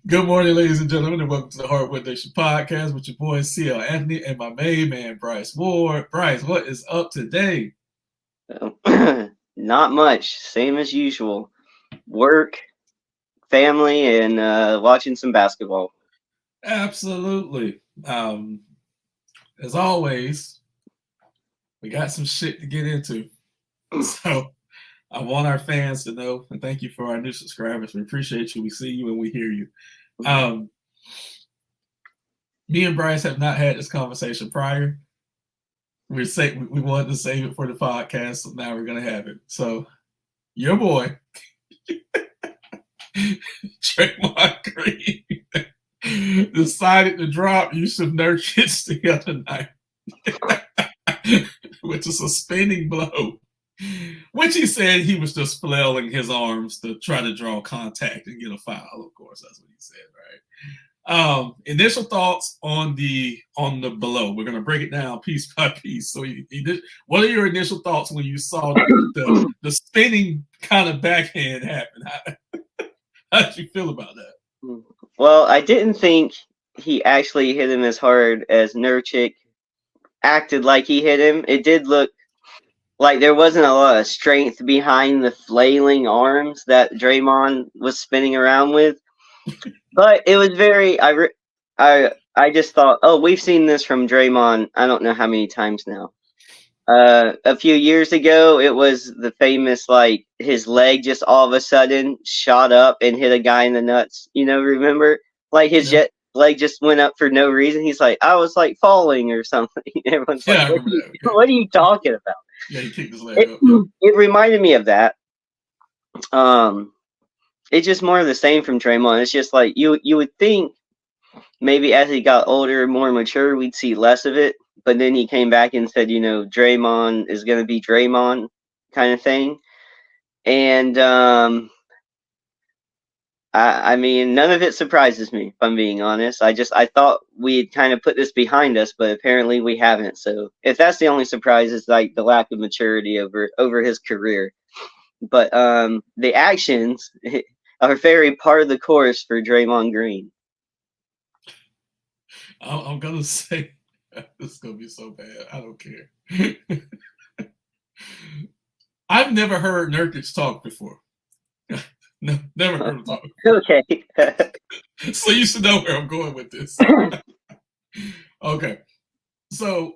Good morning, ladies and gentlemen, and welcome to the Hardwood Nation podcast with your boy CL Anthony and my main man Bryce Ward. Bryce, what is up today? Not much. Same as usual. Work, family, and watching some basketball. Absolutely. As always, we got some shit to get into. So I want our fans to know, and thank you for our new subscribers. We appreciate you. We see you and we hear you. Um, Me and Bryce have not had this conversation prior. We wanted to save it for the podcast, so now we're gonna have it. So your boy, Draymond Green, decided to drop Yusuf Nurkic the other night with a suspending blow, which he said he was just flailing his arms to try to draw contact and get a foul. Of course, that's what he said, right? Initial thoughts on the blow. We're gonna break it down piece by piece. So he did. What are your initial thoughts when you saw the spinning kind of backhand happen? How did you feel about that? Well, I didn't think he actually hit him as hard as Nurkic acted like he hit him. It did look like there wasn't a lot of strength behind the flailing arms that Draymond was spinning around with. But it was very. I just thought, oh, we've seen this from Draymond. I don't know how many times now. A few years ago, it was the famous like his leg just all of a sudden shot up and hit a guy in the nuts. Remember? Like his leg just went up for no reason. He's like, I was like falling or something. Everyone's like, what are you talking about? Yeah, he kicked his leg up. It reminded me of that. It's just more of the same from Draymond. It's just like you would think maybe as he got older, more mature, we'd see less of it. But then he came back and said, Draymond is going to be Draymond kind of thing. And I mean, none of it surprises me, if I'm being honest. I thought we had kind of put this behind us, but apparently we haven't. So if that's the only surprise, it's like the lack of maturity over his career. But the actions are very part of the course for Draymond Green. I'm gonna say this is gonna be so bad. I don't care. I've never heard Nurkic talk before. No, never heard him talk. Okay. So you should know where I'm going with this. Okay. So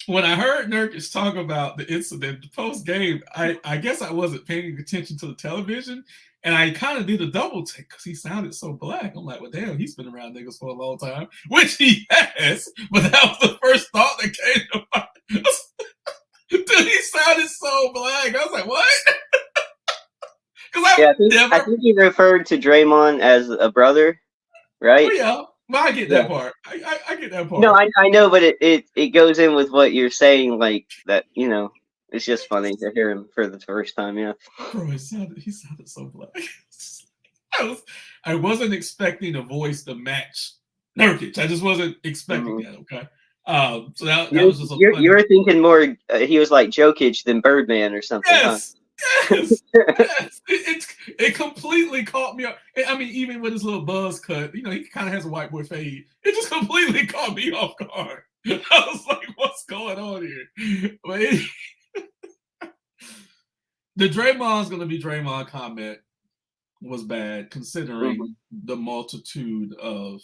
when I heard Nurkic talk about the incident, the post game, I guess I wasn't paying attention to the television, and I kind of did a double take because he sounded so black. I'm like, well, damn, he's been around niggas for a long time, which he has. But that was the first thought that came to mind. Dude, he sounded so black. I was like, what? Yeah, I think he referred to Draymond as a brother, right? Oh, yeah. Well, I get that part. I get that part. No, I know, but it goes in with what you're saying, like that. It's just funny to hear him for the first time. Yeah. Bro, he sounded so black. I wasn't expecting a voice to match Nurkic. I just wasn't expecting that. Okay. So that was just you were thinking more. He was like Jokic than Birdman or something. Yes. Huh? Yes. It completely caught me up. I mean, even with his little buzz cut, he kind of has a white boy fade. It just completely caught me off guard. I was like, what's going on here? But the Draymond's going to be Draymond comment was bad, considering the multitude of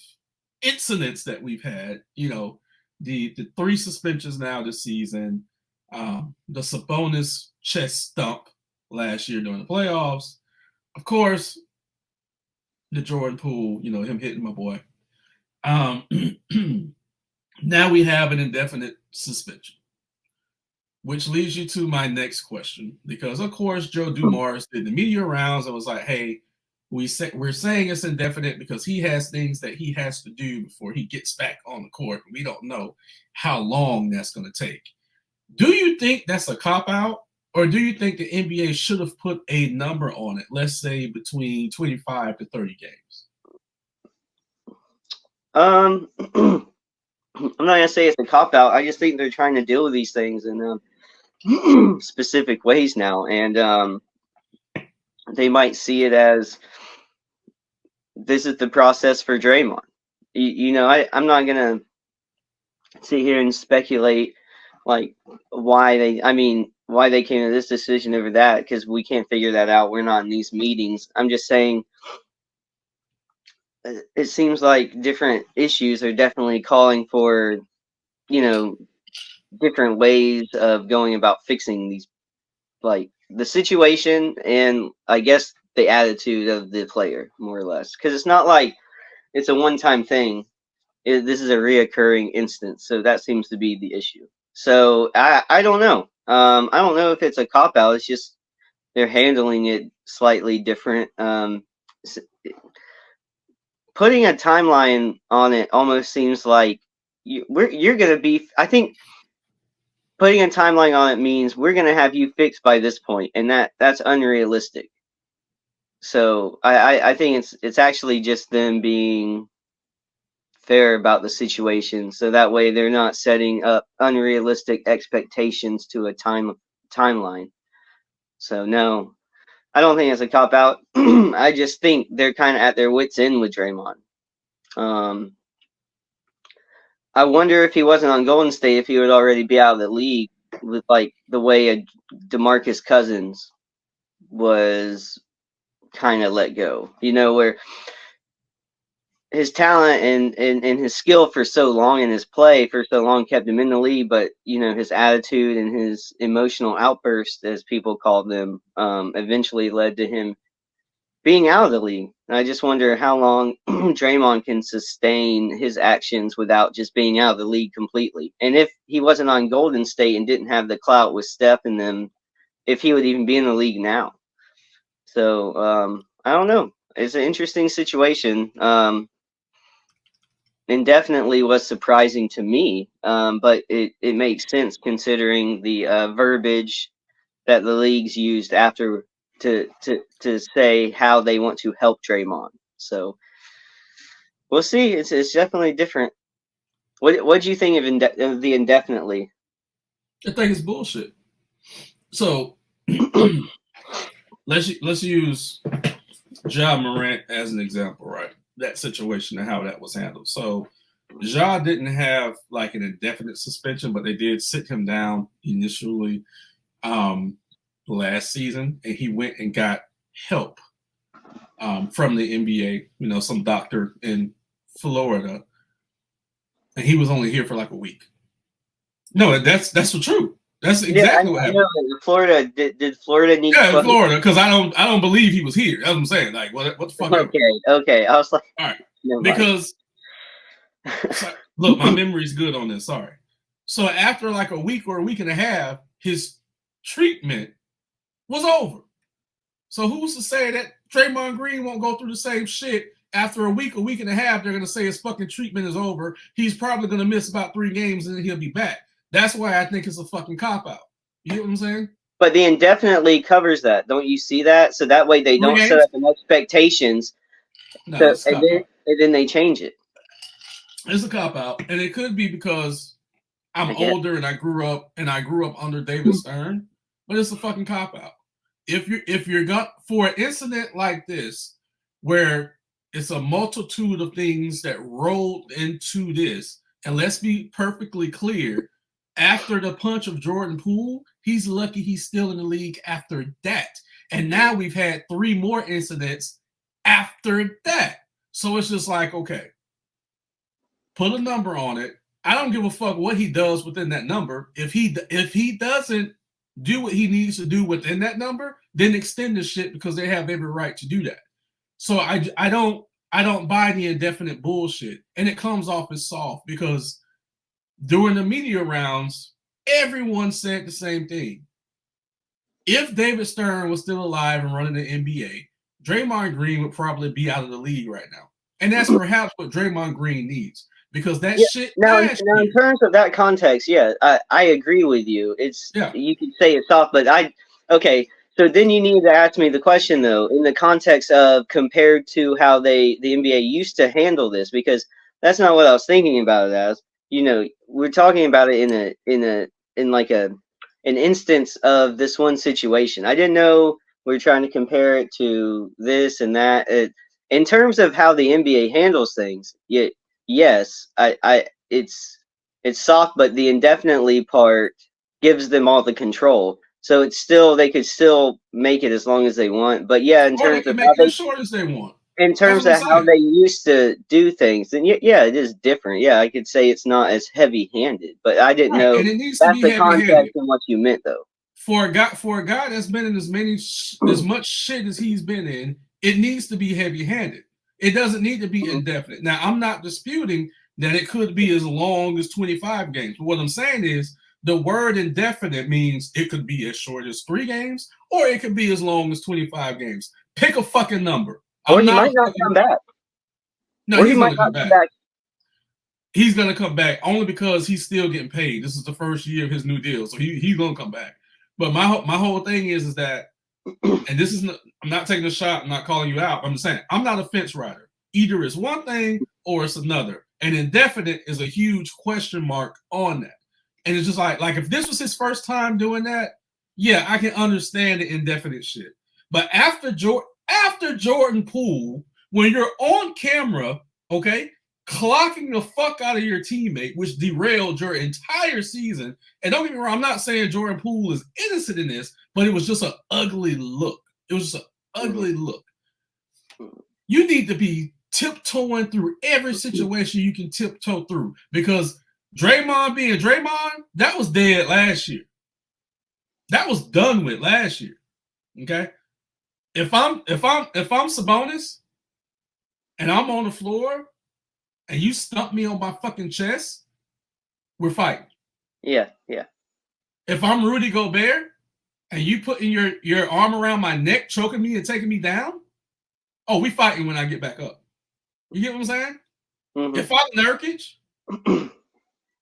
incidents that we've had. The 3 suspensions now this season, the Sabonis chest stump last year during the playoffs. Of course, the Jordan Poole, him hitting my boy. Now we have an indefinite suspension, which leads you to my next question. Because, of course, Joe Dumars did the media rounds and was like, hey, we're saying it's indefinite because he has things that he has to do before he gets back on the court. We don't know how long that's going to take. Do you think that's a cop-out? Or do you think the NBA should have put a number on it, let's say between 25 to 30 games? I'm not going to say it's a cop-out. I just think they're trying to deal with these things in specific ways now. And they might see it as this is the process for Draymond. I'm not gonna sit here and speculate like why they came to this decision over that, because we can't figure that out. We're not in these meetings. I'm just saying it seems like different issues are definitely calling for, different ways of going about fixing these, like the situation, and I guess the attitude of the player, more or less, because it's not like it's a one-time thing. This is a reoccurring instance, so that seems to be the issue. So I don't know. I don't know if it's a cop out. It's just they're handling it slightly different. Putting a timeline on it almost seems like you're gonna be. I think putting a timeline on it means we're gonna have you fixed by this point, and that's unrealistic. So I think it's actually just them being fair about the situation, so that way they're not setting up unrealistic expectations to a timeline. So no, I don't think it's a cop out. I just think they're kind of at their wits' end with Draymond. I wonder if he wasn't on Golden State, if he would already be out of the league, with like the way a DeMarcus Cousins was kind of let go. Where his talent and his skill for so long, and his play for so long, kept him in the league, but his attitude and his emotional outburst, as people called them, eventually led to him being out of the league. And I just wonder how long Draymond can sustain his actions without just being out of the league completely. And if he wasn't on Golden State and didn't have the clout with Steph and them, if he would even be in the league now. So I don't know. It's an interesting situation. And definitely was surprising to me, but it makes sense considering the verbiage that the leagues used after to say how they want to help Draymond. So we'll see. It's definitely different. What do you think of the indefinitely? I think it's bullshit. So let's use Ja Morant as an example, right? That situation and how that was handled. So Ja didn't have like an indefinite suspension, but they did sit him down initially last season, and he went and got help from the NBA, some doctor in Florida, and he was only here for like a week. No, that's the truth. That's exactly what happened. Florida did Florida need? Yeah, Florida, because I don't believe he was here. That's what I'm saying. Like, what the fuck? Okay. I was like, all right, because look, my memory's good on this. Sorry. So after like a week or a week and a half, his treatment was over. So who's to say that Draymond Green won't go through the same shit after a week and a half? They're gonna say his fucking treatment is over. He's probably gonna miss about 3 games and then he'll be back. That's why I think it's a fucking cop out. You know what I'm saying? But the indefinitely covers that. Don't you see that? So that way they don't set up expectations. No, and then they change it. It's a cop out, and it could be because I'm older and I grew up under David Stern, but it's a fucking cop out. If you're got for an incident like this, where it's a multitude of things that rolled into this, and let's be perfectly clear, after the punch of Jordan Poole, he's lucky he's still in the league after that. And now we've had 3 more incidents after that. So it's just like, okay, put a number on it. I don't give a fuck what he does within that number. If he doesn't do what he needs to do within that number, then extend the shit, because they have every right to do that. So I don't buy the indefinite bullshit, and it comes off as soft, because during the media rounds, everyone said the same thing. If David Stern was still alive and running the NBA, Draymond Green would probably be out of the league right now. And that's perhaps what Draymond Green needs, because that shit. Now, in terms of that context, I agree with you. You could say it's soft, but okay. So then you need to ask me the question, though, in the context of compared to how the NBA used to handle this, because that's not what I was thinking about it as. We're talking about it in like an instance of this one situation. I didn't know we were trying to compare it to this and that. in terms of how the NBA handles things, yes, it's soft, but the indefinitely part gives them all the control. So it's still they could still make it as long as they want. But yeah, Or they can make it as short as they want. in That's terms what I'm of how saying. they used to do things, then yeah, it is different. Yeah, I could say it's not as heavy-handed, but I didn't Right, know and it needs to that's be the context heavy-handed. and what you meant, though. For a guy that's been in as much shit as he's been in, it needs to be heavy-handed. It doesn't need to be indefinite. Now, I'm not disputing that it could be as long as 25 games. But what I'm saying is the word indefinite means it could be as short as 3 games or it could be as long as 25 games. Pick a fucking number. Or I'm he not might a not come fucking. back. No, Or he he's might going to not come come back. back. He's going to come back only because he's still getting paid. This is the first year of his new deal. So he's going to come back. But my whole thing is that, and this is not, I'm not taking a shot, I'm not calling you out. I'm just saying I'm not a fence rider. Either it's one thing or it's another. And indefinite is a huge question mark on that. And it's just like if this was his first time doing that, yeah, I can understand the indefinite shit. But after Jordan Poole, when you're on camera, okay, clocking the fuck out of your teammate, which derailed your entire season. And don't get me wrong, I'm not saying Jordan Poole is innocent in this, but it was just an ugly look. It was just an ugly look. You need to be tiptoeing through every situation you can tiptoe through, because Draymond being Draymond, that was dead last year. That was done with last year. Okay. If I'm Sabonis and I'm on the floor and you stump me on my fucking chest, we're fighting. Yeah. If I'm Rudy Gobert and you putting your arm around my neck, choking me and taking me down, oh, we fighting when I get back up. You get what I'm saying? Mm-hmm. If I'm Nurkic,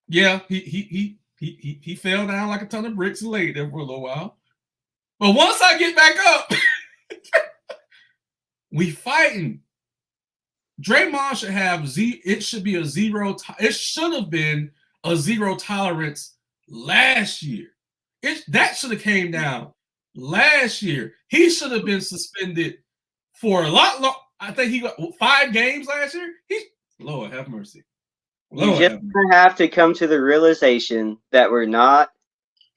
yeah, he fell down like a ton of bricks and laid there for a little while. But once I get back up, we fighting. Draymond should have it should be a zero. It should have been a zero tolerance last year. That should have came down last year. He should have been suspended for a lot long. I think he got 5 games last year. Lord have mercy. You just have to come to the realization that we're not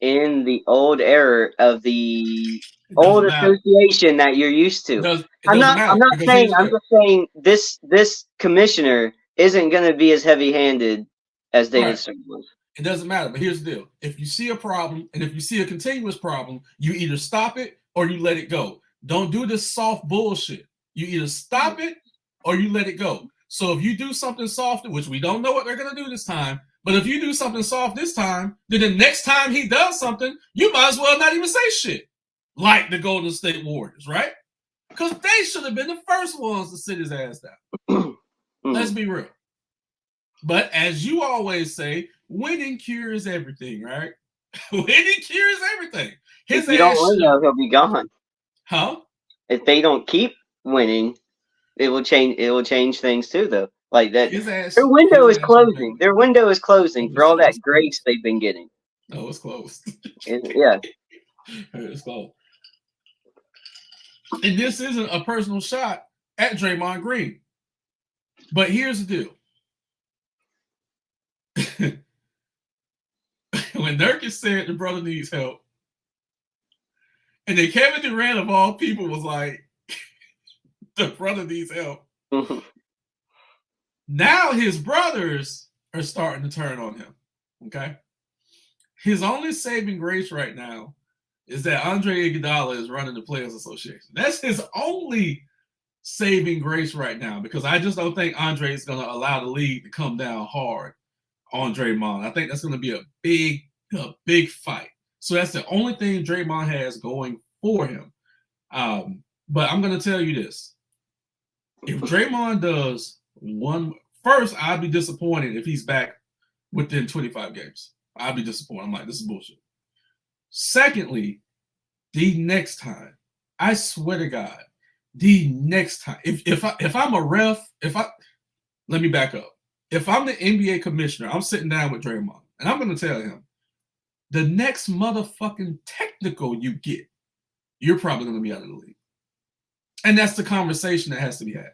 in the old era of the old association that you're used to. I'm not saying, I'm just saying this commissioner isn't going to be as heavy-handed as David Stern was. It doesn't matter, but here's the deal. If you see a problem, and if you see a continuous problem, you either stop it or you let it go. Don't do this soft bullshit. You either stop it or you let it go. So if you do something soft, which we don't know what they're going to do this time, but if you do something soft this time, then the next time he does something, you might as well not even say shit. Like the Golden State Warriors, right? Because they should have been the first ones to sit his ass down. Let's be real. But as you always say, winning cures everything, right? Winning cures everything. If you don't win, though, he'll be gone. Huh? If they don't keep winning, it will change things too, though. Like that, their window is closing. Their window is closing for all that grace they've been getting. No, it's closed. Yeah, it's closed. And this isn't a personal shot at Draymond Green, but here's the deal. When Nurkic said the brother needs help, and then Kevin Durant of all people was like, the brother needs help. Now his brothers are starting to turn on him. Okay. His only saving grace right now is that Andre Iguodala is running the Players Association. That's his only saving grace right now, because I just don't think Andre is going to allow the league to come down hard on Draymond. I think that's going to be a big fight. So that's the only thing Draymond has going for him. But I'm going to tell you this. If Draymond does first, I'd be disappointed if he's back within 25 games. I'd be disappointed. I'm like, this is bullshit. Secondly, the next time, I swear to God, the next time, if I'm a ref, let me back up. If I'm the NBA commissioner, I'm sitting down with Draymond, and I'm going to tell him, the next motherfucking technical you get, you're probably going to be out of the league. And that's the conversation that has to be had.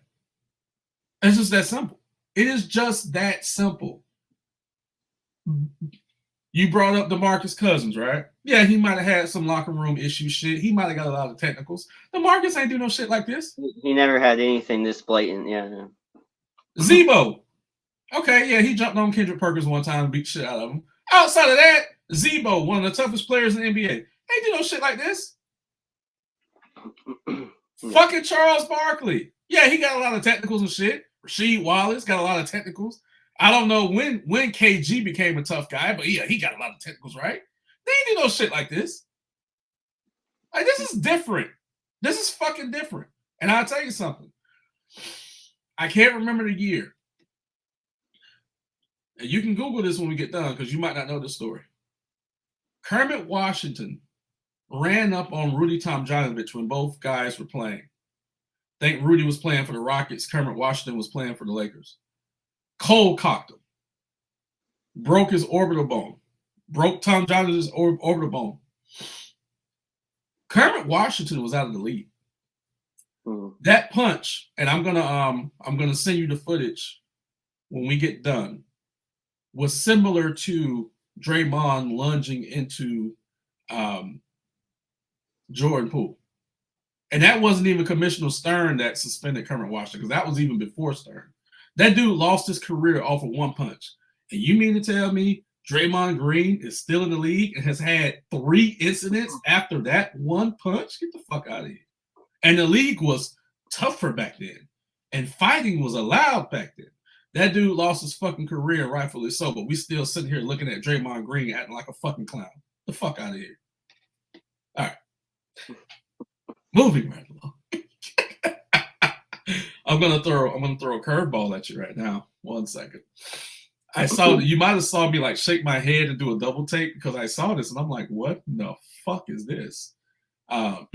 It's just that simple. It is just that simple. You brought up DeMarcus Cousins, right? Yeah, he might have had some locker room issue shit. He might have got a lot of technicals. DeMarcus ain't do no shit like this. He never had anything this blatant. Yeah. Zebo. Okay, yeah, he jumped on Kendrick Perkins one time and beat shit out of him. Outside of that, Zebo, one of the toughest players in the NBA, ain't do no shit like this. Fucking Charles Barkley. Yeah, he got a lot of technicals and shit. Rasheed Wallace got a lot of technicals. I don't know when KG became a tough guy, but yeah, he got a lot of technicals, right? They ain't do no shit like this. Like, this is different. This is fucking different. And I'll tell you something. I can't remember the year. And you can Google this when we get done because you might not know this story. Kermit Washington ran up on Rudy Tomjanovich when both guys were playing. I think Rudy was playing for the Rockets. Kermit Washington was playing for the Lakers. Cold cocked him. Broke his orbital bone. Broke Tomjanovich's orbital bone. Kermit Washington was out of the league. That punch, and I'm gonna send you the footage when we get done, was similar to Draymond lunging into Jordan Poole. And that wasn't even Commissioner Stern that suspended Kermit Washington, because that was even before Stern. That dude lost his career off of one punch. And you mean to tell me Draymond Green is still in the league and has had 3 incidents after that one punch? Get the fuck out of here. And the league was tougher back then. And fighting was allowed back then. That dude lost his fucking career, rightfully so, but we still sitting here looking at Draymond Green acting like a fucking clown. The fuck out of here. All right. Moving right along. I'm gonna throw a curveball at you right now. 1 second. I saw you might have saw me like shake my head and do a double take because I saw this and I'm like, what the fuck is this? But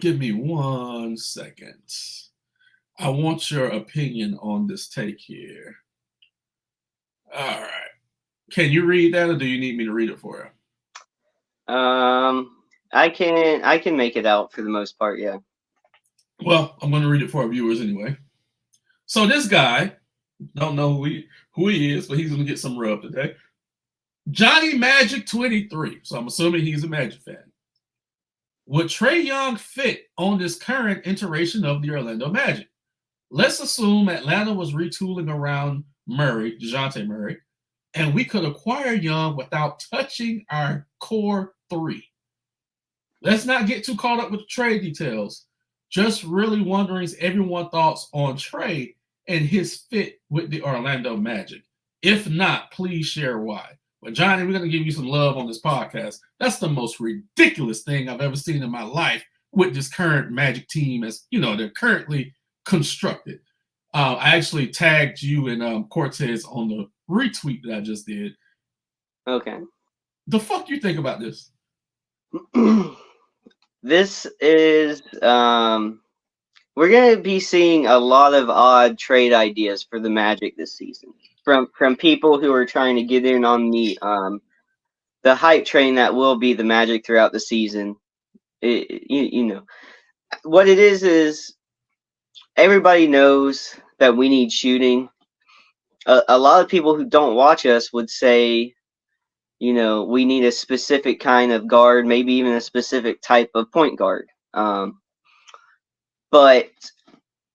give me 1 second. I want your opinion on this take here. All right. Can you read that, or do you need me to read it for you? I can make it out for the most part, yeah. Well, I'm going to read it for our viewers anyway. So this guy, don't know who he is, but he's going to get some rub today. Johnny Magic 23. So I'm assuming he's a Magic fan. Would Trae Young fit on this current iteration of the Orlando Magic? Let's assume Atlanta was retooling around DeJounte Murray, and we could acquire Young without touching our core 3. Let's not get too caught up with the trade details. Just really wondering everyone's thoughts on Trae and his fit with the Orlando Magic. If not, please share why. But Johnny, we're going to give you some love on this podcast. That's the most ridiculous thing I've ever seen in my life with this current Magic team, as you know, they're currently constructed. I actually tagged you and Cortez on the retweet that I just did. Okay. The fuck you think about this? This is we're gonna be seeing a lot of odd trade ideas for the Magic this season from people who are trying to get in on the hype train that will be the Magic throughout the season. You know what it is everybody knows that we need shooting. A lot of people who don't watch us would say, you know, we need a specific kind of guard, maybe even a specific type of point guard. But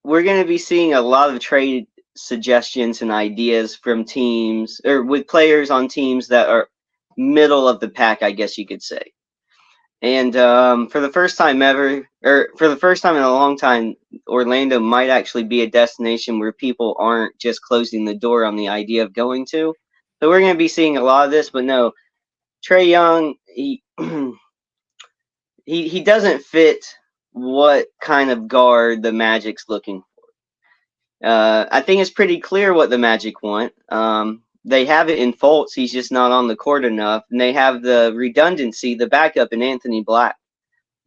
we're going to be seeing a lot of trade suggestions and ideas from teams, or with players on teams that are middle of the pack, I guess you could say. And for the first time ever, or for the first time in a long time, Orlando might actually be a destination where people aren't just closing the door on the idea of going to. So we're going to be seeing a lot of this, but no, Trae Young, he doesn't fit what kind of guard the Magic's looking for. I think it's pretty clear what the Magic want. They have it in Fultz. He's just not on the court enough. And they have the redundancy, the backup in Anthony Black.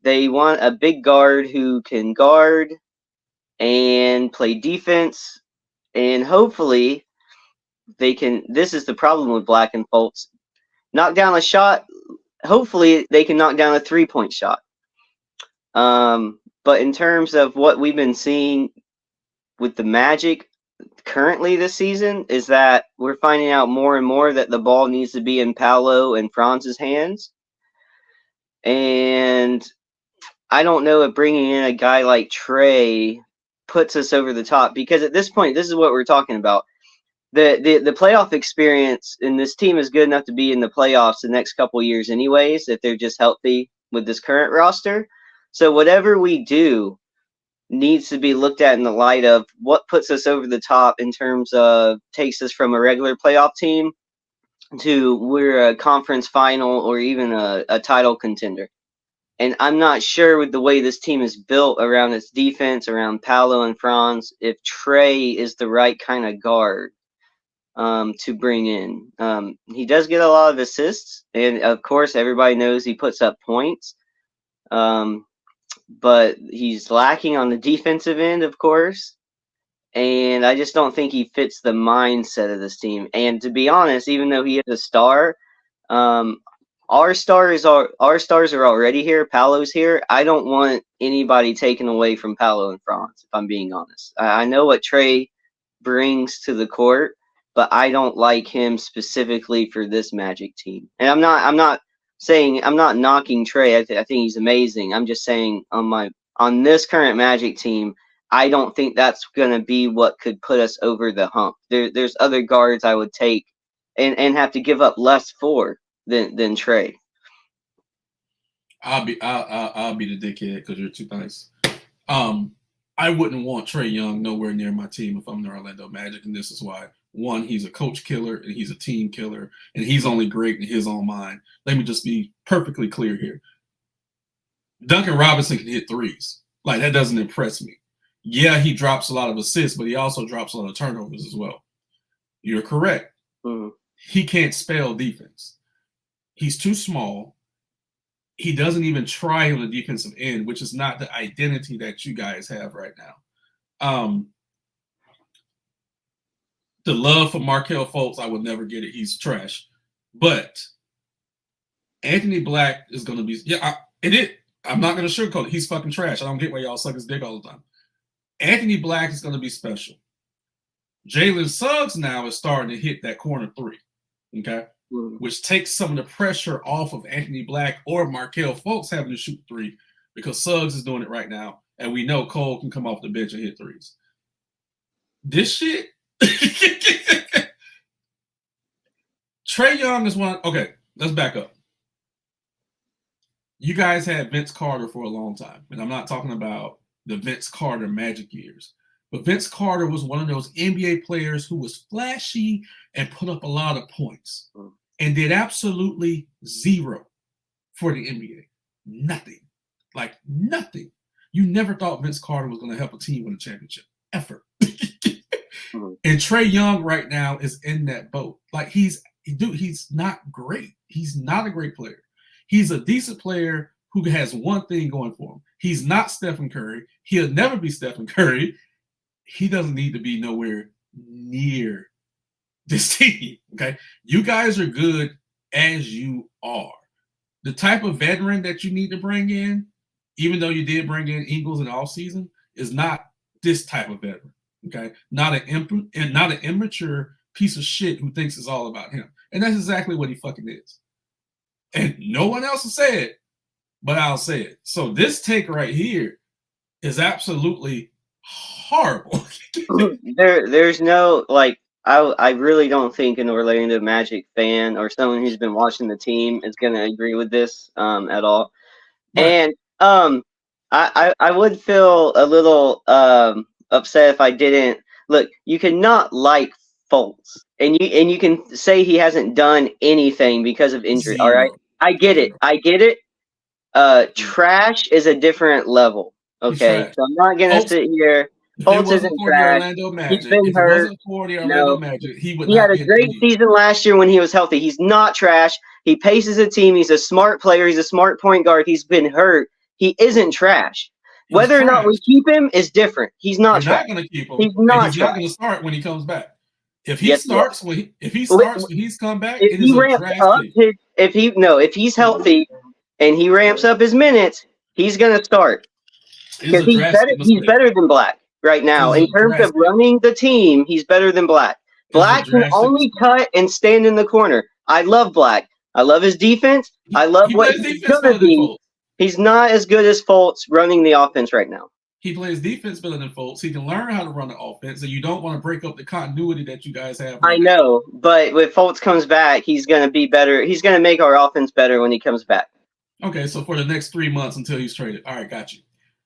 They want a big guard who can guard and play defense. And hopefully they can, this is the problem with Black and Fultz, knock down a shot. Hopefully they can knock down a 3-point shot. But in terms of what we've been seeing, with the Magic currently this season is that we're finding out more and more that the ball needs to be in Paolo and Franz's hands. And I don't know if bringing in a guy like Trae puts us over the top, because at this point, this is what we're talking about. The playoff experience in this team is good enough to be in the playoffs the next couple years anyways, if they're just healthy with this current roster. So whatever we do needs to be looked at in the light of what puts us over the top in terms of takes us from a regular playoff team to we're a conference final or even a title contender. And I'm not sure with the way this team is built around its defense, around Paolo and Franz, if Trae is the right kind of guard to bring in. He does get a lot of assists, and of course, everybody knows he puts up points. But he's lacking on the defensive end, of course. And I just don't think he fits the mindset of this team. And to be honest, even though he is a star, our stars are already here. Paolo's here. I don't want anybody taken away from Paolo and Franz, if I'm being honest. I know what Trae brings to the court, but I don't like him specifically for this Magic team. And I'm not knocking Trae. I think he's amazing. I'm just saying on this current Magic team, I don't think that's going to be what could put us over the hump. There's other guards I would take and have to give up less for than Trae. I'll be the dickhead because you're too nice. I wouldn't want Trae Young nowhere near my team if I'm the Orlando Magic, and this is why. One, he's a coach killer and he's a team killer, and he's only great in his own mind. Let me just be perfectly clear here. Duncan Robinson can hit threes. Like, that doesn't impress me. Yeah, he drops a lot of assists, but he also drops a lot of turnovers as well. You're correct. Mm-hmm. He can't spell defense. He's too small. He doesn't even try on the defensive end, which is not the identity that you guys have right now. The love for Markelle Fultz, I would never get it. He's trash. But Anthony Black is going to be I'm not going to sugarcoat it. He's fucking trash. I don't get why y'all suck his dick all the time. Anthony Black is going to be special. Jalen Suggs now is starting to hit that corner three, okay? Mm-hmm. Which takes some of the pressure off of Anthony Black or Markelle Fultz having to shoot three, because Suggs is doing it right now, and we know Cole can come off the bench and hit threes. This shit, Trae Young is one. Okay, let's back up. You guys had Vince Carter for a long time, and I'm not talking about the Vince Carter Magic years. But Vince Carter was one of those NBA players who was flashy and put up a lot of points and did absolutely zero for the NBA. Nothing. Like, nothing. You never thought Vince Carter was going to help a team win a championship. Ever. And Trae Young right now is in that boat. Like, he's not great. He's not a great player. He's a decent player who has one thing going for him. He's not Stephen Curry. He'll never be Stephen Curry. He doesn't need to be nowhere near this team, okay? You guys are good as you are. The type of veteran that you need to bring in, even though you did bring in Ingles in all season, is not this type of veteran, okay? Not an immature piece of shit who thinks it's all about him. And that's exactly what he fucking is. And no one else will say it, but I'll say it. So this take right here is absolutely horrible. There's no, like, I really don't think an Orlando Magic fan or someone who's been watching the team is going to agree with this at all. Right. And I would feel a little upset if I didn't. Look, you cannot like Fultz, and you can say he hasn't done anything because of injury. All right, I get it. Trash is a different level. Okay, so I'm not gonna sit here. Fultz isn't trash. He's been hurt. He had a great season last year when he was healthy. He's not trash. He paces a team. He's a smart player. He's a smart point guard. He's been hurt. He isn't trash. Whether or not we keep him is different. He's not trash. Not going to keep him. He's not going to start when he comes back. If he starts when he's come back, if he ramps up if he's healthy and he ramps up his minutes, he's going to start because he's better than Black. right now. Is In it terms of drastic? running the team, he's better than Black. Is it Black can drastic? only cut and stand in the corner. I love Black. I love his defense. I love He what plays he's defense gonna better than be. Fultz. He's not as good as Fultz running the offense right now. He plays defense better than Fultz. He can learn how to run the offense, and you don't want to break up the continuity that you guys have. I know, but when Fultz comes back, he's gonna be better. He's gonna make our offense better when he comes back. Okay, so for the next 3 months until he's traded. All right, got you.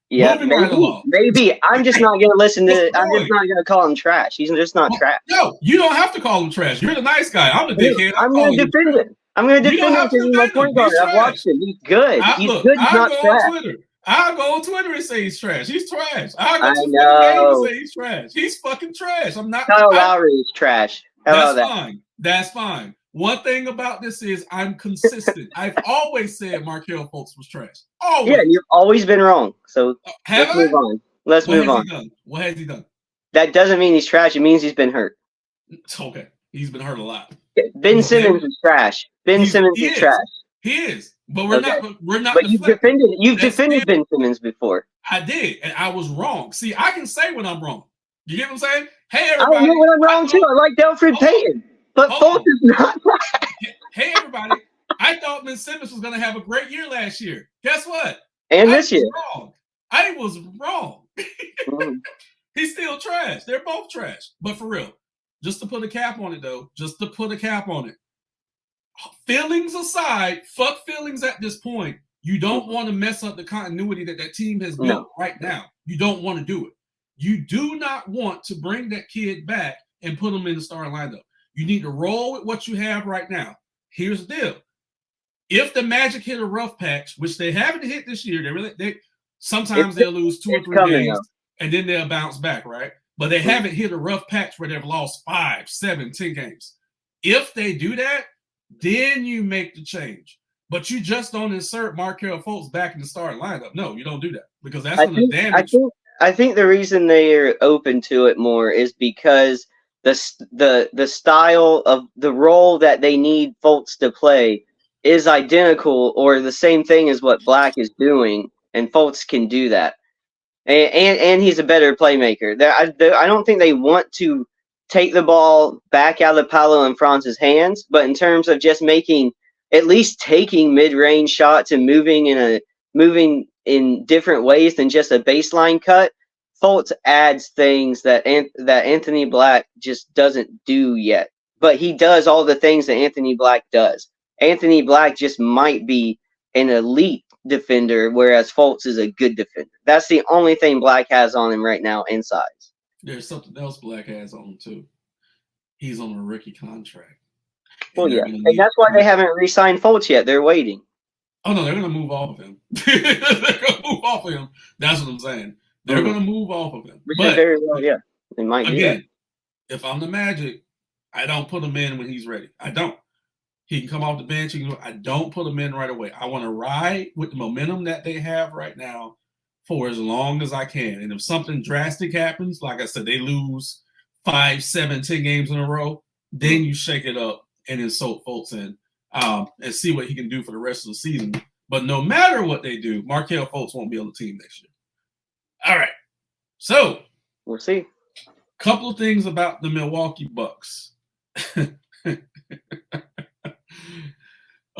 Yeah, Moving right along. maybe. I'm just not gonna listen to. I'm Boy. just not gonna call him trash. He's just not trash. No, you don't have to call him trash. You're the nice guy. I'm the dickhead. I'm gonna defend him. I'm gonna You defend don't him have to because he's my defend him. point guard. He's I've watched him. He's good. He's good. He's not trash. I'll go on Twitter and say he's trash. He's trash. I'll go I to the game and say he's trash. He's fucking trash. I'm not. Kyle Lowry is trash. How about that? Fine. That's fine. One thing about this is I'm consistent. I've always said Markelle Fultz was trash. Always. Yeah, you've always been wrong. So let's move on. Let's move on. What has he done? That doesn't mean he's trash. It means he's been hurt. It's okay. He's been hurt a lot. Ben Simmons is trash. Ben Simmons is trash. He is, but we're not. But you've defended Ben Simmons before. I did, and I was wrong. See, I can say when I'm wrong. You get what I'm saying? Hey, everybody. I know when I'm wrong too. I like Delfrid Payton, but Fultz is not. Hey, everybody. I thought Ben Simmons was going to have a great year last year. Guess what? And this year, I was wrong. He's still trash. They're both trash. But for real, just to put a cap on it, though, feelings aside, fuck feelings at this point. You don't want to mess up the continuity that team has built right now. You don't want to do it. You do not want to bring that kid back and put him in the starting lineup. You need to roll with what you have right now. Here's the deal. If the Magic hit a rough patch, which they haven't hit this year, sometimes they'll lose 2 or 3 games and then they'll bounce back, right? But they haven't hit a rough patch where they've lost 5, 7, 10 games. If they do that, then you make the change. But you just don't insert Markelle Fultz back in the starting lineup. No, you don't do that because that's going to damage. I think the reason they are open to it more is because the style of the role that they need Fultz to play is identical or the same thing as what Black is doing, and Fultz can do that. And he's a better playmaker. I don't think they want to take the ball back out of Paolo and Franz's hands, but in terms of just at least taking mid-range shots and moving in different ways than just a baseline cut, Fultz adds things that Anthony Black just doesn't do yet. But he does all the things that Anthony Black does. Anthony Black just might be an elite defender, whereas Fultz is a good defender. That's the only thing Black has on him right now in size. There's something else Black has on him too. He's on a rookie contract. Well, yeah, and that's why they haven't re-signed Fultz yet. They're waiting. Oh no, they're going to move off of him. They're going to move off of him. That's what I'm saying. They're going to move off of him. But very well, yeah, they might. Again, if I'm the Magic, I don't put him in when he's ready. I don't. He can come off the bench. I don't put him in right away. I want to ride with the momentum that they have right now for as long as I can. And if something drastic happens, like I said, they lose 5, 7, 10 games in a row, then you shake it up and insult Fultz in and see what he can do for the rest of the season. But no matter what they do, Markelle Fultz won't be on the team next year. All right. So we'll see. Couple of things about the Milwaukee Bucks.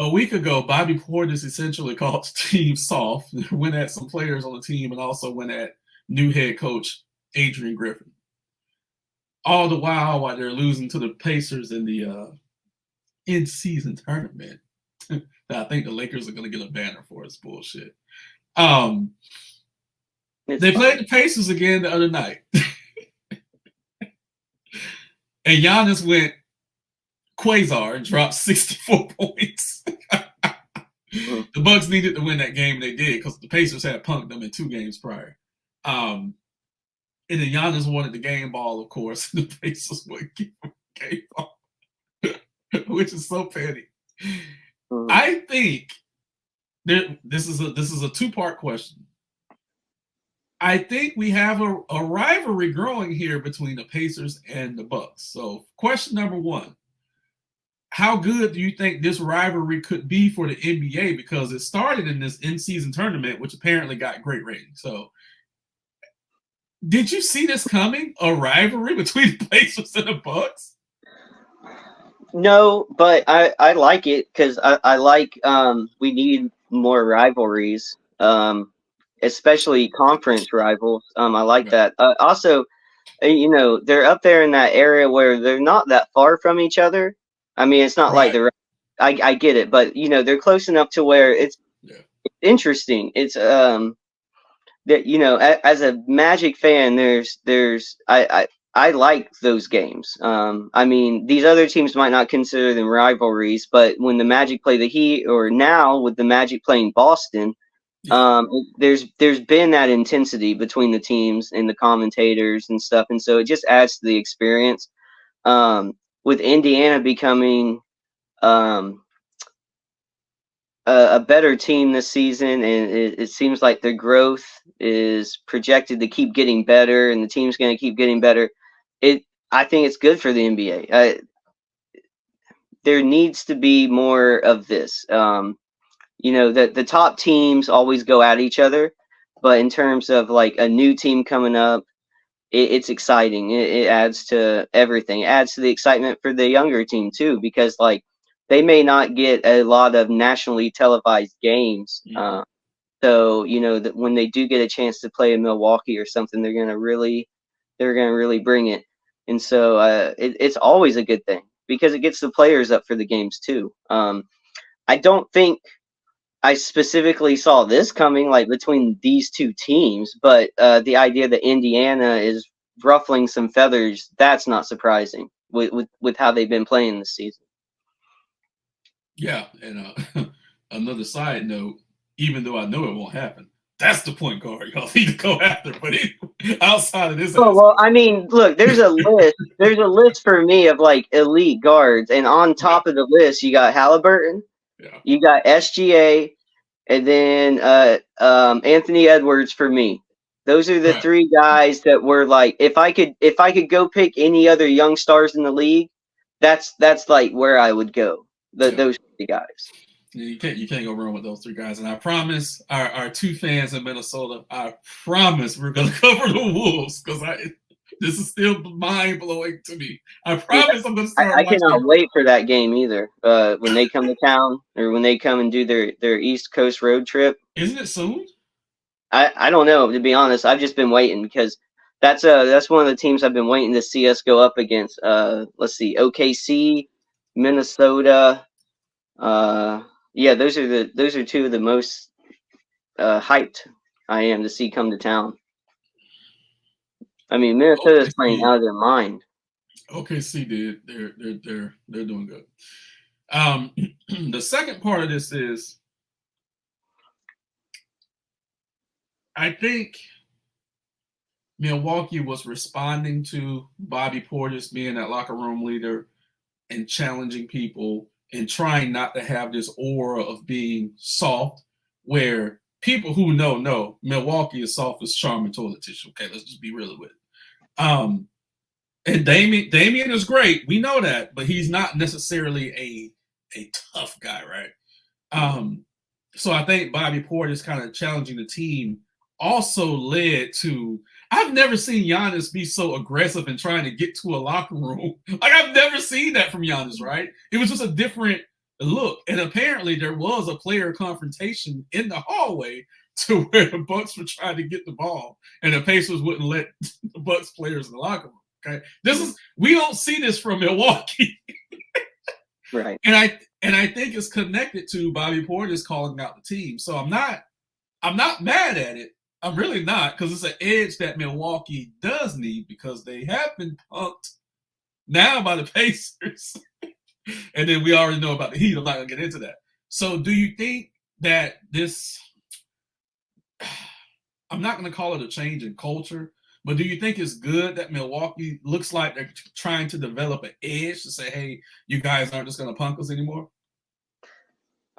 A week ago, Bobby Portis essentially called the team soft, went at some players on the team, and also went at new head coach Adrian Griffin. All the while they're losing to the Pacers in the in-season tournament. I think the Lakers are going to get a banner for this bullshit. They played the Pacers again the other night. And Giannis went Quasar and dropped 64 points. The Bucks needed to win that game. They did because the Pacers had punked them in 2 games prior. And then Giannis wanted the game ball, of course. The Pacers wouldn't give him the game ball, which is so petty. I think this is a 2-part question. I think we have a rivalry growing here between the Pacers and the Bucks. So, question number 1. How good do you think this rivalry could be for the NBA? Because it started in this in-season tournament, which apparently got great ratings. So, Did you see this coming? A rivalry between the Pacers and the Bucks? No, but I like it because I like we need more rivalries, especially conference rivals. I like Right. that. Also, they're up there in that area where they're not that far from each other. I mean, it's not like Right. they're. I get it, but they're close enough to where it's Yeah. interesting. It's that as a Magic fan, I like those games. I mean, these other teams might not consider them rivalries, but when the Magic play the Heat, or now with the Magic playing Boston, Yeah. there's been that intensity between the teams and the commentators and stuff, and so it just adds to the experience. With Indiana becoming um, a better team this season, and it seems like their growth is projected to keep getting better, and the team's going to keep getting better. I think it's good for the NBA. There needs to be more of this. The top teams always go at each other, but in terms of like a new team coming up, it's exciting. It adds to everything. It adds to the excitement for the younger team too, because like they may not get a lot of nationally televised games. Mm-hmm. So that when they do get a chance to play in Milwaukee or something, they're gonna really bring it. And so it's always a good thing because it gets the players up for the games too. I don't think I specifically saw this coming, like between these two teams, but the idea that Indiana is ruffling some feathers, that's not surprising with how they've been playing this season. Yeah. And another side note, even though I know it won't happen, that's the point guard y'all need to go after. But outside of this Oh aspect, well, I mean, look, there's a list. There's a list for me of like elite guards, and on yeah, top of the list, you got Halliburton, yeah, you got SGA, and then Anthony Edwards for me. Those are the right. three guys that were like, if I could go pick any other young stars in the league, that's like where I would go. Yeah. Those three guys. Yeah, you can't go wrong with those three guys. And I promise our two fans in Minnesota, I promise we're gonna cover the Wolves because this is still mind blowing to me. I Yeah, promise I'm gonna I start cannot watching. wait for that game either. When they come to town or when they come and do their East Coast road trip. Isn't it soon? I don't know, to be honest. I've just been waiting because that's one of the teams I've been waiting to see us go up against. Let's see, OKC, Minnesota. Yeah, those are two of the most hyped I am to see come to town. I mean, Minnesota's playing OKC, out of their mind. OKC did. They're doing good. The second part of this is I think Milwaukee was responding to Bobby Portis being that locker room leader and challenging people and trying not to have this aura of being soft, where people who know Milwaukee is soft as charming toilet tissue. Okay, let's just be real with it. And Damian is great. We know that, but he's not necessarily a tough guy, right? So I think Bobby Portis kind of challenging the team also led to. I've never seen Giannis be so aggressive and trying to get to a locker room. Like I've never seen that from Giannis, right? It was just a different look. And apparently there was a player confrontation in the hallway to where the Bucks were trying to get the ball and the Pacers wouldn't let the Bucks players in the locker room. Okay. We don't see this from Milwaukee. Right. And I think it's connected to Bobby Portis calling out the team. So I'm not mad at it. I'm really not, because it's an edge that Milwaukee does need because they have been punked now by the Pacers. And then we already know about the Heat. I'm not going to get into that. So do you think that this, I'm not going to call it a change in culture, but do you think it's good that Milwaukee looks like they're trying to develop an edge to say, hey, you guys aren't just going to punk us anymore?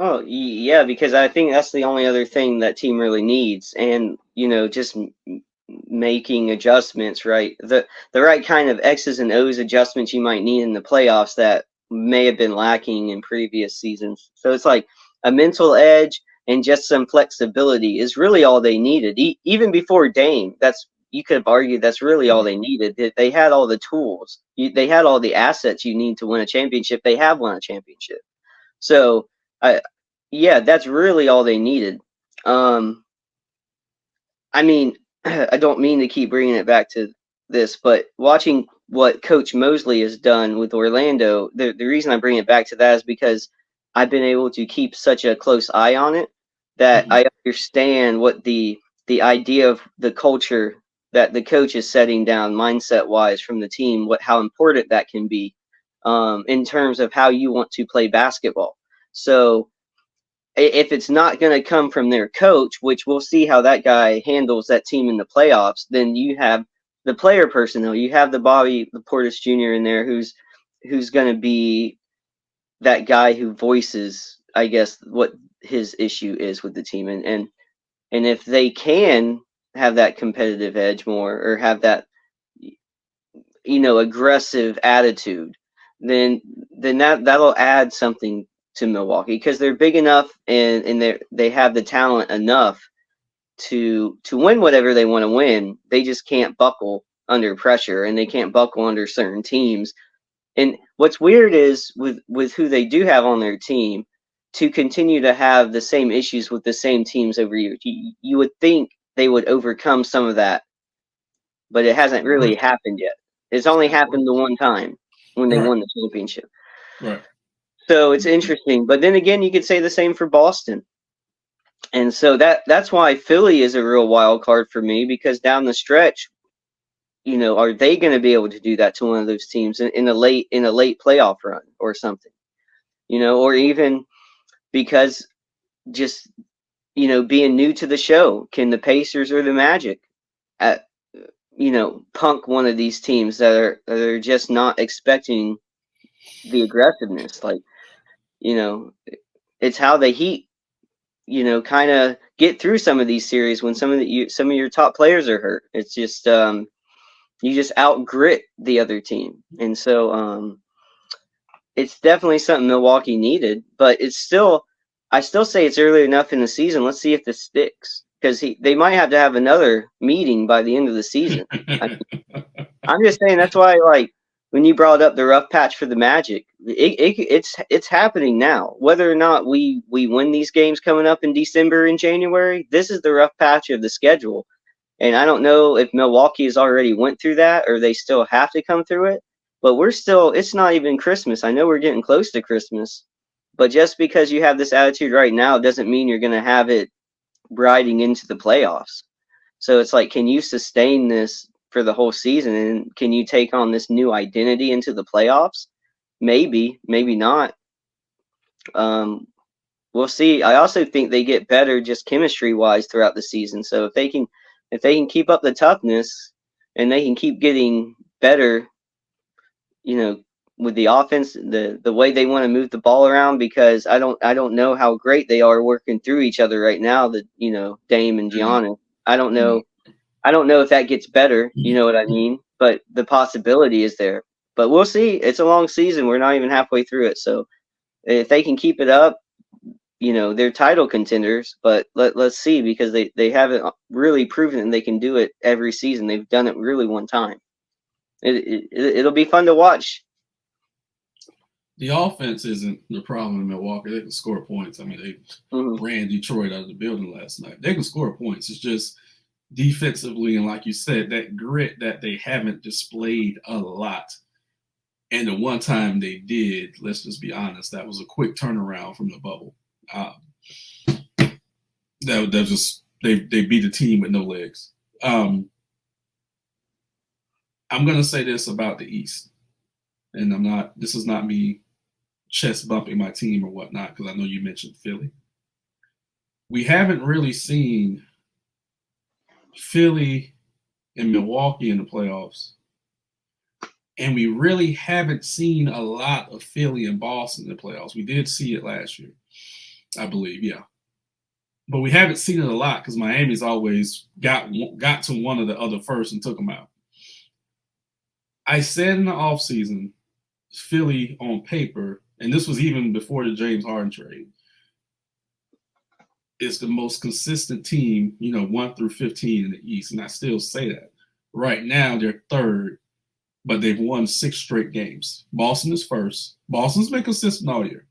Oh, yeah, because I think that's the only other thing that team really needs, and just making adjustments, right? The right kind of X's and O's adjustments you might need in the playoffs that may have been lacking in previous seasons. So it's like a mental edge and just some flexibility is really all they needed. Even before Dame, that's you could have argued that's really all they needed. They had all the tools. They had all the assets you need to win a championship. They have won a championship. So, yeah, that's really all they needed. I mean, I don't mean to keep bringing it back to this, but watching what Coach Mosley has done with Orlando, the reason I bring it back to that is because I've been able to keep such a close eye on it that I understand what the idea of the culture that the coach is setting down mindset wise from the team, how important that can be in terms of how you want to play basketball. So if it's not going to come from their coach, which we'll see how that guy handles that team in the playoffs, then you have the player personnel. You have the Bobby Portis Jr. in there who's going to be that guy who voices, I guess, what his issue is with the team. And if they can have that competitive edge more or have that, aggressive attitude, then that'll add something to Milwaukee because they're big enough and they have the talent enough to win whatever they want to win. They just can't buckle under pressure and they can't buckle under certain teams. And what's weird is with who they do have on their team to continue to have the same issues with the same teams every year. You would think they would overcome some of that, but it hasn't really happened yet. It's only happened the one time when they won the championship. Right. So it's interesting. But then again, you could say the same for Boston. And so that's why Philly is a real wild card for me because down the stretch, are they going to be able to do that to one of those teams in a late playoff run or something? Or even because just being new to the show, can the Pacers or the Magic punk one of these teams that are just not expecting the aggressiveness? Like, it's how the Heat, kind of get through some of these series when some of your top players are hurt. It's just you just out grit the other team, and so it's definitely something Milwaukee needed. But I still say it's early enough in the season. Let's see if this sticks because they might have to have another meeting by the end of the season. I'm just saying that's why, like, when you brought up the rough patch for the Magic, it's happening now. Whether or not we win these games coming up in December and January, this is the rough patch of the schedule. And I don't know if Milwaukee has already went through that or they still have to come through it. But it's not even Christmas. I know we're getting close to Christmas. But just because you have this attitude right now doesn't mean you're going to have it riding into the playoffs. So it's like, can you sustain this for the whole season? And can you take on this new identity into the playoffs? Maybe, maybe not. We'll see. I also think they get better just chemistry wise throughout the season. So if they can keep up the toughness and they can keep getting better, with the offense, the way they want to move the ball around, because I don't know how great they are working through each other right now. That Dame and Giannis. I don't know if that gets better. You know what I mean? But the possibility is there. But we'll see. It's a long season. We're not even halfway through it. So if they can keep it up, they're title contenders. But let's see, because they haven't really proven that they can do it every season. They've done it really one time. It'll be fun to watch. The offense isn't the problem in Milwaukee. They can score points. I mean, they ran Detroit out of the building last night. They can score points. It's just defensively, and like you said, that grit that they haven't displayed a lot. And the one time they did, let's just be honest, that was a quick turnaround from the bubble. That just they beat a team with no legs. I'm gonna say this about the East, and this is not me chest bumping my team or whatnot, because I know you mentioned Philly. We haven't really seen Philly and Milwaukee in the playoffs, and we really haven't seen a lot of Philly and Boston in the playoffs. We did see it last year, I believe, yeah. But we haven't seen it a lot because Miami's always got to one of the other first and took them out. I said in the offseason, Philly on paper, and this was even before the James Harden trade, is the most consistent team, 1 through 15 in the East, and I still say that. Right now, they're third, but they've won 6 straight games. Boston is first. Boston's been consistent all year.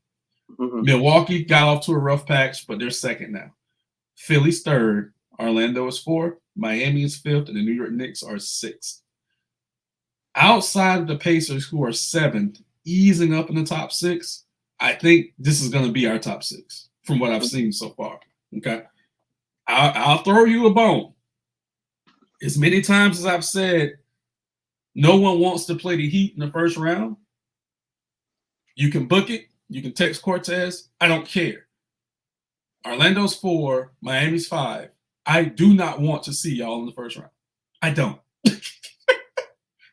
Mm-hmm. Milwaukee got off to a rough patch, but they're second now. Philly's third. Orlando is fourth. Miami is fifth, and the New York Knicks are sixth. Outside of the Pacers, who are seventh, easing up in the top 6, I think this is going to be our top 6 from what I've seen so far. Okay, I'll throw you a bone. As many times as I've said, no one wants to play the Heat in the first round. You can book it. You can text Cortez. I don't care. Orlando's 4, Miami's 5. I do not want to see y'all in the first round. I don't.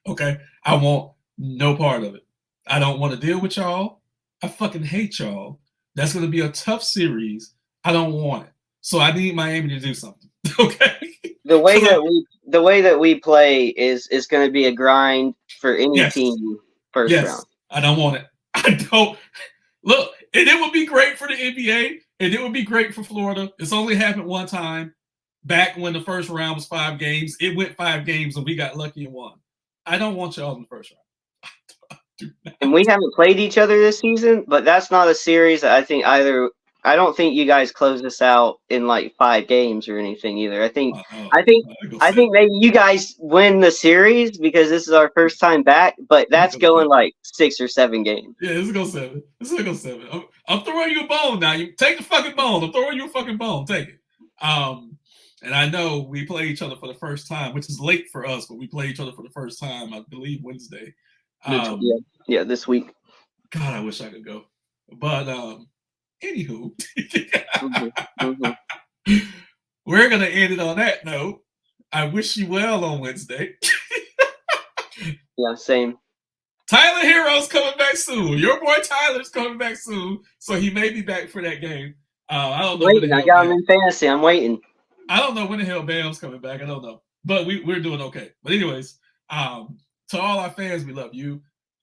Okay? I want no part of it. I don't want to deal with y'all. I fucking hate y'all. That's going to be a tough series. I don't want it. So I need Miami to do something. Okay? The way that we play is going to be a grind for any team first round. I don't want it. I don't. Look, and it would be great for the NBA, and it would be great for Florida. It's only happened one time, back when the first round was 5 games. It went 5 games, and we got lucky and won. I don't want y'all in the first round. And we haven't played each other this season, but that's not a series that I think either. I don't think you guys close this out in like 5 games or anything either. I think maybe you guys win the series because this is our first time back, but that's going like 6 or 7 games. Yeah, this is go 7. This is go 7. I'm throwing you a bone now. You take the fucking bone. I'm throwing you a fucking bone. Take it. And I know we play each other for the first time, which is late for us, but we play each other for the first time, I believe, Wednesday. This week. God, I wish I could go. But anywho, we're going to end it on that note. I wish you well on Wednesday. Yeah, same. Tyler Hero's coming back soon. Your boy Tyler's coming back soon, so he may be back for that game. I don't know. I got him in fantasy. I'm waiting. I don't know when the hell Bam's coming back. I don't know. But we're doing okay. But anyways, to all our fans, we love you.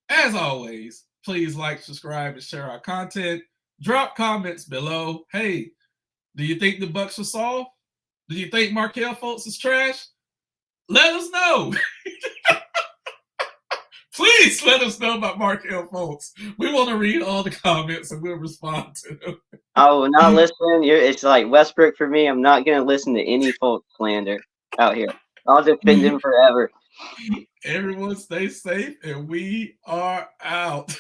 As always, please like, subscribe, and share our content. Drop comments below. Hey, do you think the Bucks are soft? Do you think Markelle Fultz is trash? Let us know. Please let us know about Markelle Fultz. We want to read all the comments and we'll respond to them. I will not listen. It's like Westbrook for me. I'm not going to listen to any Fultz slander out here. I'll defend him forever. Everyone stay safe, and we are out.